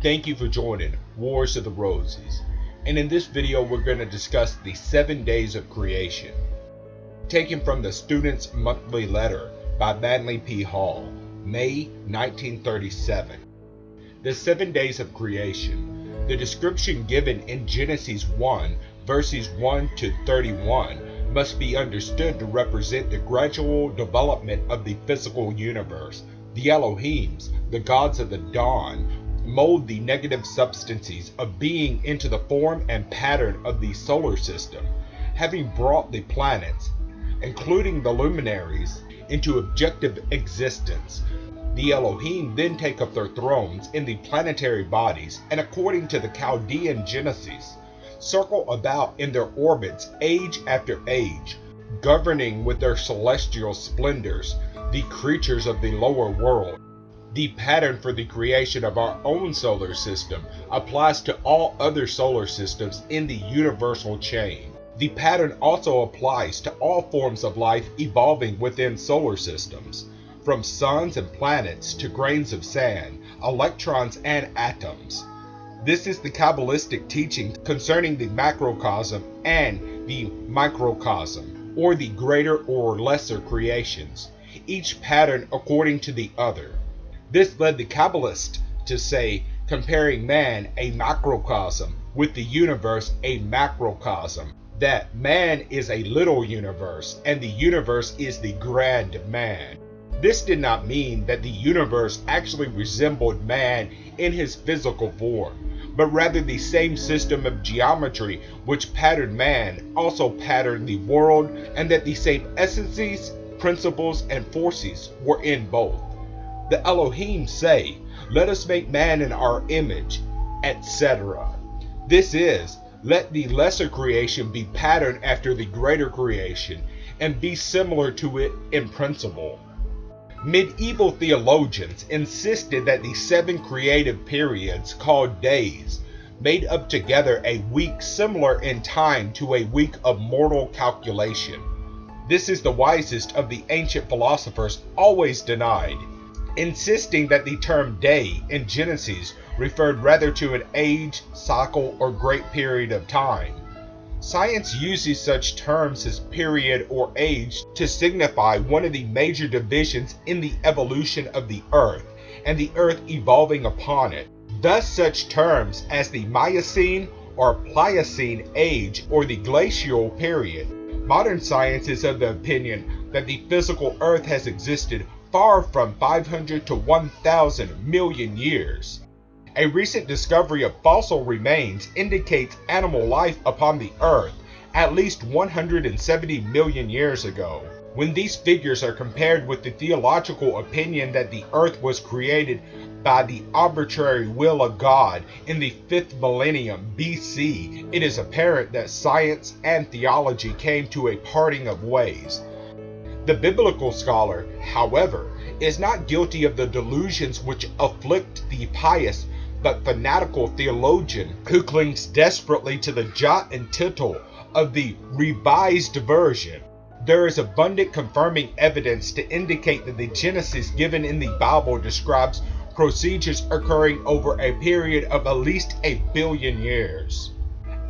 Thank you for joining Wars of the Roses, and in this video we're going to discuss the 7 days of creation, taken from the Student's Monthly Letter by Manly P. Hall, May 1937. The 7 days of creation, the description given in Genesis 1 verses 1 to 31 must be understood to represent the gradual development of the physical universe. The Elohims, the gods of the dawn, mold the negative substances of being into the form and pattern of the solar system, having brought the planets, including the luminaries, into objective existence. The Elohim then take up their thrones in the planetary bodies, and according to the Chaldean Genesis, circle about in their orbits age after age, governing with their celestial splendors the creatures of the lower world. The pattern for the creation of our own solar system applies to all other solar systems in the universal chain. The pattern also applies to all forms of life evolving within solar systems, from suns and planets to grains of sand, electrons and atoms. This is the Kabbalistic teaching concerning the macrocosm and the microcosm, or the greater or lesser creations, each pattern according to the other. This led the Kabbalists to say, comparing man, a macrocosm, with the universe, a macrocosm, that man is a little universe and the universe is the grand man. This did not mean that the universe actually resembled man in his physical form, but rather the same system of geometry which patterned man also patterned the world, and that the same essences, principles, and forces were in both. The Elohim say, "Let us make man in our image," etc. This is, let the lesser creation be patterned after the greater creation and be similar to it in principle. Medieval theologians insisted that the 7 creative periods, called days, made up together a week similar in time to a week of mortal calculation. This is the wisest of the ancient philosophers always denied, insisting that the term day in Genesis referred rather to an age, cycle, or great period of time. Science uses such terms as period or age to signify one of the major divisions in the evolution of the Earth and the Earth evolving upon it. Thus such terms as the Miocene or Pliocene age or the glacial period. Modern science is of the opinion that the physical Earth has existed far from 500 to 1,000 million years. A recent discovery of fossil remains indicates animal life upon the Earth at least 170 million years ago. When these figures are compared with the theological opinion that the Earth was created by the arbitrary will of God in the 5th millennium BC, it is apparent that science and theology came to a parting of ways. The biblical scholar, however, is not guilty of the delusions which afflict the pious but fanatical theologian who clings desperately to the jot and tittle of the Revised Version. There is abundant confirming evidence to indicate that the Genesis given in the Bible describes procedures occurring over a period of at least 1 billion years,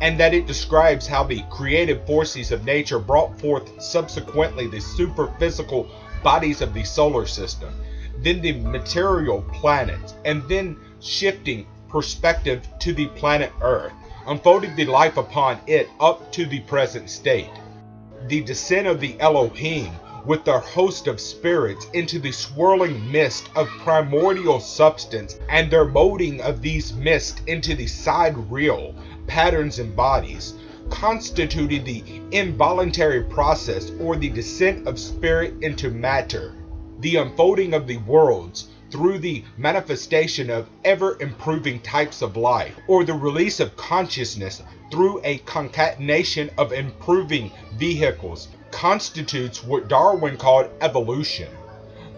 and that it describes how the creative forces of nature brought forth subsequently the superphysical bodies of the solar system, then the material planets, and then shifting perspective to the planet Earth, unfolding the life upon it up to the present state. The descent of the Elohim with their host of spirits into the swirling mist of primordial substance, and their molding of these mists into the sidereal patterns and bodies, constituted the involuntary process or the descent of spirit into matter, the unfolding of the worlds through the manifestation of ever-improving types of life, or the release of consciousness through a concatenation of improving vehicles, constitutes what Darwin called evolution.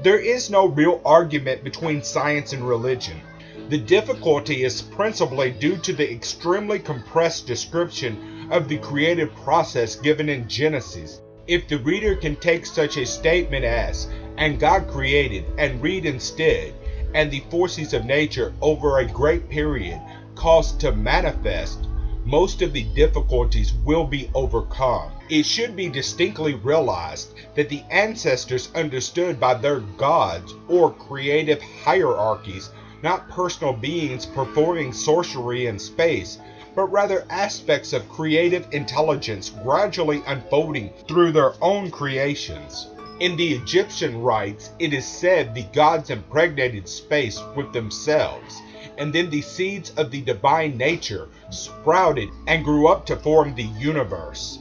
There is no real argument between science and religion. The difficulty is principally due to the extremely compressed description of the creative process given in Genesis. If the reader can take such a statement as, "and God created," and read instead, and the forces of nature over a great period caused to manifest, most of the difficulties will be overcome. It should be distinctly realized that the ancestors understood by their gods or creative hierarchies not personal beings performing sorcery in space, but rather aspects of creative intelligence gradually unfolding through their own creations. In the Egyptian rites, it is said the gods impregnated space with themselves, and then the seeds of the divine nature sprouted and grew up to form the universe.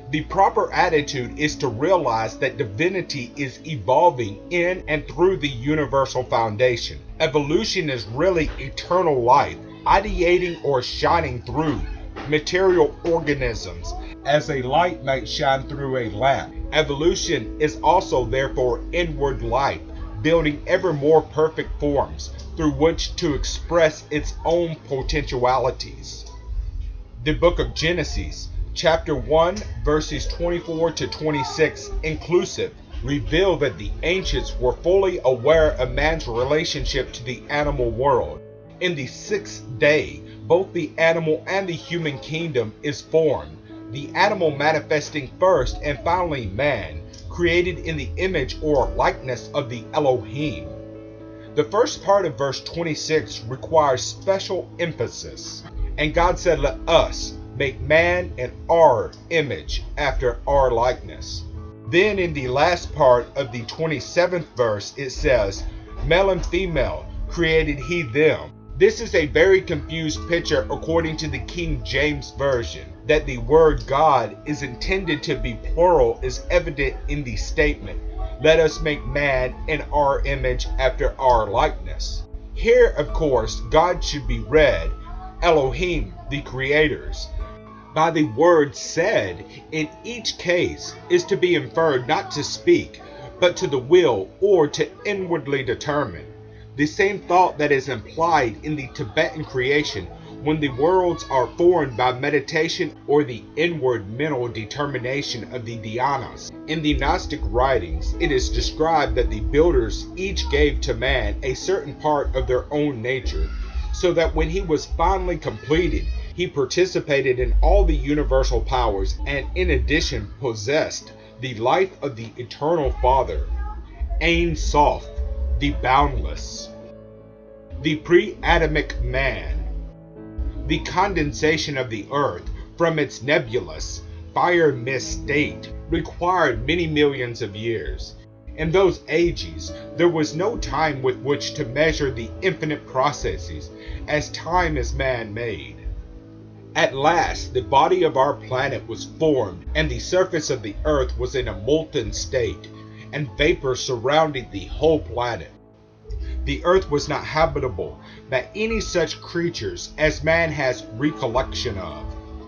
The proper attitude is to realize that divinity is evolving in and through the universal foundation. Evolution is really eternal life, ideating or shining through material organisms as a light might shine through a lamp. Evolution is also therefore inward life, building ever more perfect forms through which to express its own potentialities. The book of Genesis, chapter 1, verses 24 to 26 inclusive, reveal that the ancients were fully aware of man's relationship to the animal world. In the sixth day, both the animal and the human kingdom is formed, the animal manifesting first and finally man, created in the image or likeness of the Elohim. The first part of verse 26 requires special emphasis. And God said, "Let us make man in our image, after our likeness." Then in the last part of the 27th verse it says, "Male and female created he them." This is a very confused picture according to the King James Version. That the word God is intended to be plural is evident in the statement, "Let us make man in our image after our likeness." Here, of course, God should be read, Elohim, the creators. By the word said, in each case, is to be inferred not to speak, but to the will or to inwardly determine. The same thought that is implied in the Tibetan creation when the worlds are formed by meditation or the inward mental determination of the dhyanas. In the Gnostic writings, it is described that the builders each gave to man a certain part of their own nature, so that when he was finally completed, he participated in all the universal powers and in addition possessed the life of the Eternal Father, Ein Sof, the Boundless. The pre-Adamic man. The condensation of the earth from its nebulous, fire mist state required many millions of years. In those ages, there was no time with which to measure the infinite processes, as time is man-made. At last, the body of our planet was formed, and the surface of the earth was in a molten state, and vapor surrounded the whole planet. The earth was not habitable by any such creatures as man has recollection of,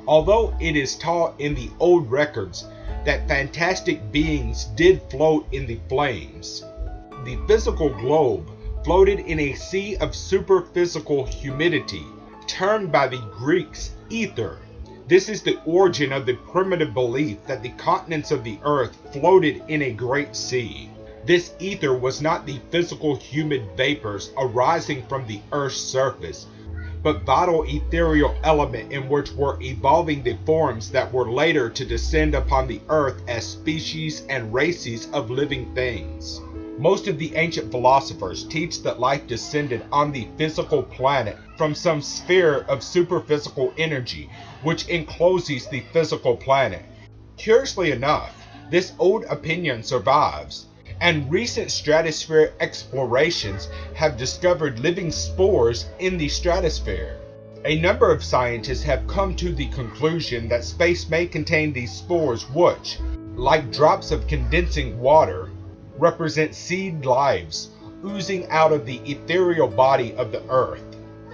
although it is taught in the old records that fantastic beings did float in the flames. The physical globe floated in a sea of superphysical humidity, termed by the Greeks ether. This is the origin of the primitive belief that the continents of the earth floated in a great sea. This ether was not the physical humid vapors arising from the earth's surface, but vital ethereal element in which were evolving the forms that were later to descend upon the earth as species and races of living things. Most of the ancient philosophers teach that life descended on the physical planet from some sphere of superphysical energy which encloses the physical planet. Curiously enough, this old opinion survives, and recent stratospheric explorations have discovered living spores in the stratosphere. A number of scientists have come to the conclusion that space may contain these spores which, like drops of condensing water, represent seed lives oozing out of the ethereal body of the earth.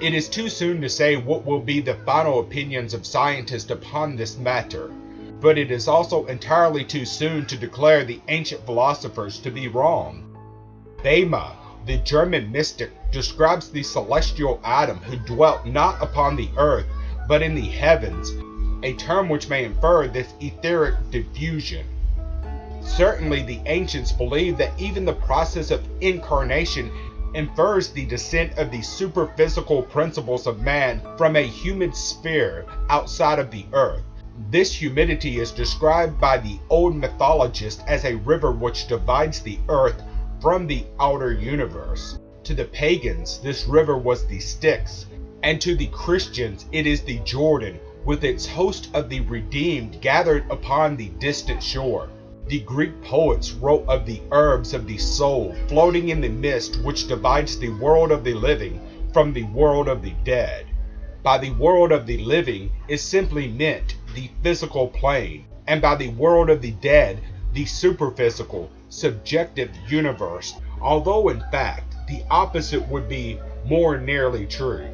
It is too soon to say what will be the final opinions of scientists upon this matter, but it is also entirely too soon to declare the ancient philosophers to be wrong. Bema, the German mystic, describes the celestial Adam who dwelt not upon the earth but in the heavens, a term which may infer this etheric diffusion. Certainly the ancients believed that even the process of incarnation infers the descent of the superphysical principles of man from a humid sphere outside of the earth. This humidity is described by the old mythologists as a river which divides the earth from the outer universe. To the pagans, this river was the Styx, and to the Christians it is the Jordan, with its host of the redeemed gathered upon the distant shore. The Greek poets wrote of the herbs of the soul floating in the mist which divides the world of the living from the world of the dead. By the world of the living is simply meant the physical plane, and by the world of the dead, the superphysical, subjective universe, although in fact the opposite would be more nearly true.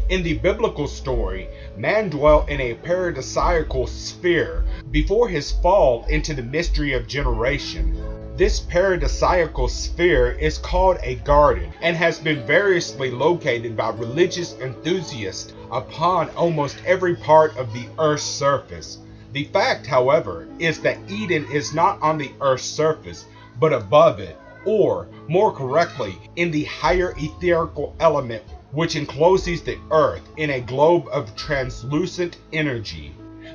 In the biblical story, man dwelt in a paradisiacal sphere before his fall into the mystery of generation. This paradisiacal sphere is called a garden and has been variously located by religious enthusiasts upon almost every part of the Earth's surface. The fact, however, is that Eden is not on the Earth's surface, but above it, or, more correctly, in the higher etherical element which encloses the earth in a globe of translucent energy.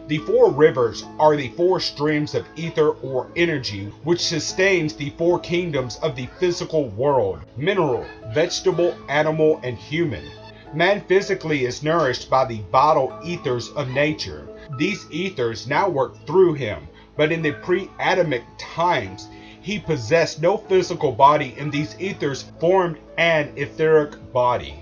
The four rivers are the four streams of ether or energy which sustains the four kingdoms of the physical world: mineral, vegetable, animal, and human. Man physically is nourished by the vital ethers of nature. These ethers now work through him, but in the pre-adamic times, he possessed no physical body, and these ethers formed an etheric body.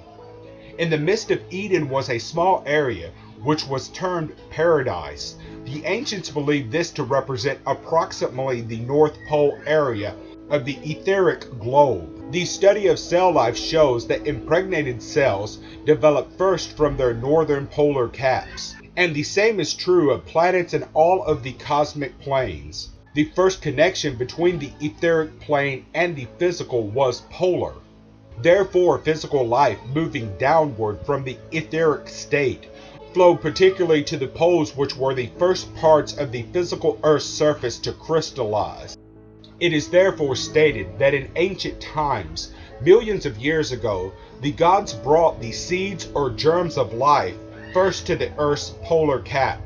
In the midst of Eden was a small area which was termed paradise. The ancients believed this to represent approximately the North Pole area of the etheric globe. The study of cell life shows that impregnated cells develop first from their northern polar caps, and the same is true of planets and all of the cosmic planes. The first connection between the etheric plane and the physical was polar. Therefore, physical life moving downward from the etheric state flowed particularly to the poles, which were the first parts of the physical Earth's surface to crystallize. It is therefore stated that in ancient times, millions of years ago, the gods brought the seeds or germs of life first to the Earth's polar cap.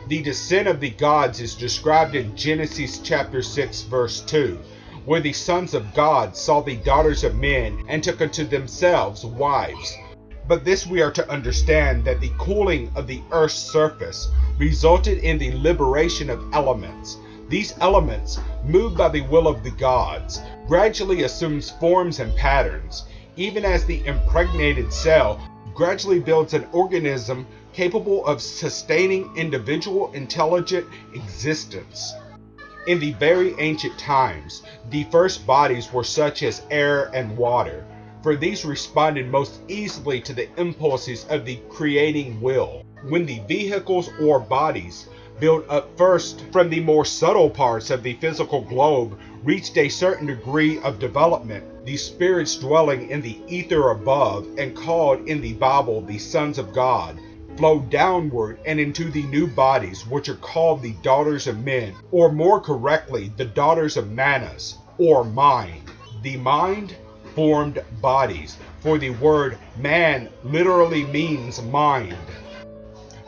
The descent of the gods is described in Genesis chapter 6 verse 2, where the sons of God saw the daughters of men and took unto themselves wives. But this we are to understand that the cooling of the Earth's surface resulted in the liberation of elements. These elements, moved by the will of the gods, gradually assumes forms and patterns, even as the impregnated cell gradually builds an organism capable of sustaining individual intelligent existence. In the very ancient times, the first bodies were such as air and water, for these responded most easily to the impulses of the creating will. When the vehicles or bodies, built up first from the more subtle parts of the physical globe, reached a certain degree of development, the spirits dwelling in the ether above, and called in the Bible the sons of God, flowed downward and into the new bodies, which are called the daughters of men, or more correctly, the daughters of Manas, or mind. The mind formed bodies, for the word man literally means mind.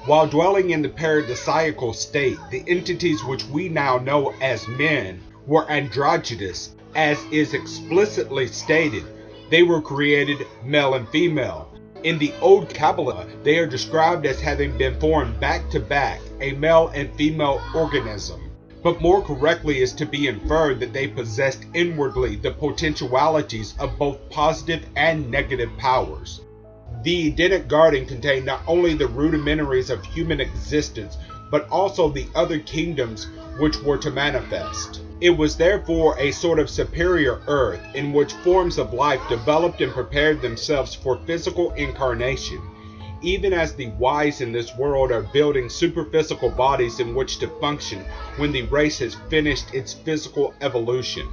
While dwelling in the paradisiacal state, the entities which we now know as men were androgynous, as is explicitly stated. They were created male and female. In the Old Kabbalah, they are described as having been formed back to back, a male and female organism. But more correctly is to be inferred that they possessed inwardly the potentialities of both positive and negative powers. The Edenic garden contained not only the rudimentaries of human existence, but also the other kingdoms which were to manifest. It was therefore a sort of superior earth in which forms of life developed and prepared themselves for physical incarnation, even as the wise in this world are building superphysical bodies in which to function when the race has finished its physical evolution.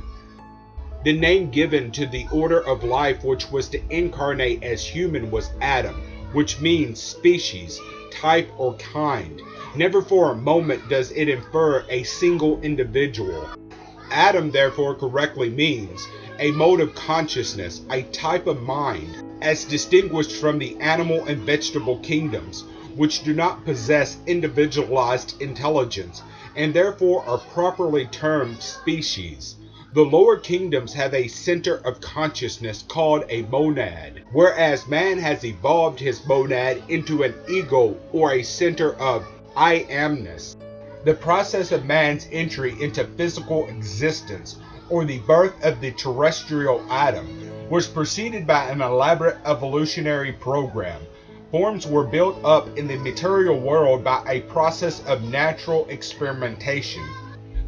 The name given to the order of life which was to incarnate as human was Adam, which means species, type, or kind. Never for a moment does it infer a single individual. Adam therefore correctly means a mode of consciousness, a type of mind, as distinguished from the animal and vegetable kingdoms, which do not possess individualized intelligence and therefore are properly termed species. The lower kingdoms have a center of consciousness called a monad, whereas man has evolved his monad into an ego or a center of I amness. The process of man's entry into physical existence, or the birth of the terrestrial atom, was preceded by an elaborate evolutionary program. Forms were built up in the material world by a process of natural experimentation.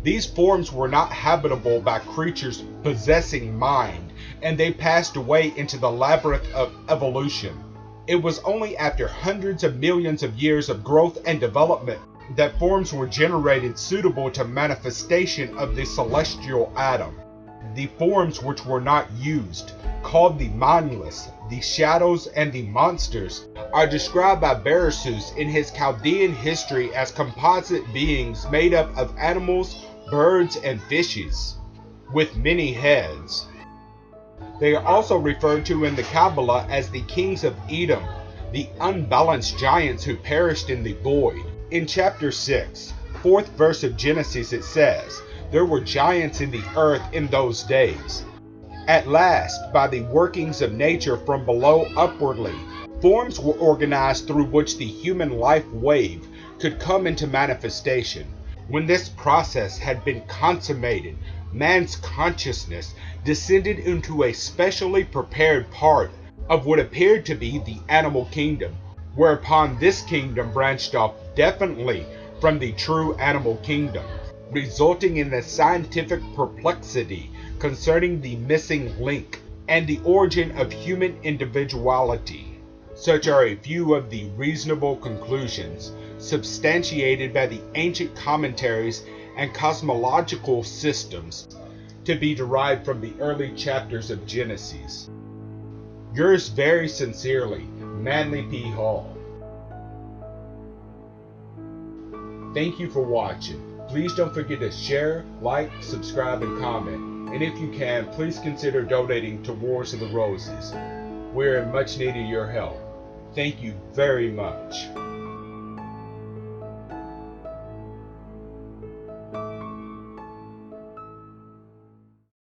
These forms were not habitable by creatures possessing mind, and they passed away into the labyrinth of evolution. It was only after hundreds of millions of years of growth and development that forms were generated suitable to manifestation of the celestial atom. The forms which were not used, called the mindless, the shadows, and the monsters, are described by Berosus in his Chaldean history as composite beings made up of animals, birds, and fishes, with many heads. They are also referred to in the Kabbalah as the kings of Edom, the unbalanced giants who perished in the void. In chapter 6, 4th verse of Genesis, it says, "There were giants in the earth in those days." At last, by the workings of nature from below upwardly, forms were organized through which the human life wave could come into manifestation. When this process had been consummated, man's consciousness descended into a specially prepared part of what appeared to be the animal kingdom, whereupon this kingdom branched off definitely from the true animal kingdom, resulting in the scientific perplexity concerning the missing link and the origin of human individuality. Such are a few of the reasonable conclusions substantiated by the ancient commentaries and cosmological systems to be derived from the early chapters of Genesis. Yours very sincerely, Manly P. Hall. Thank you for watching. Please don't forget to share, like, subscribe, and comment. And if you can, please consider donating to Wars of the Roses. We're in much need of your help. Thank you very much.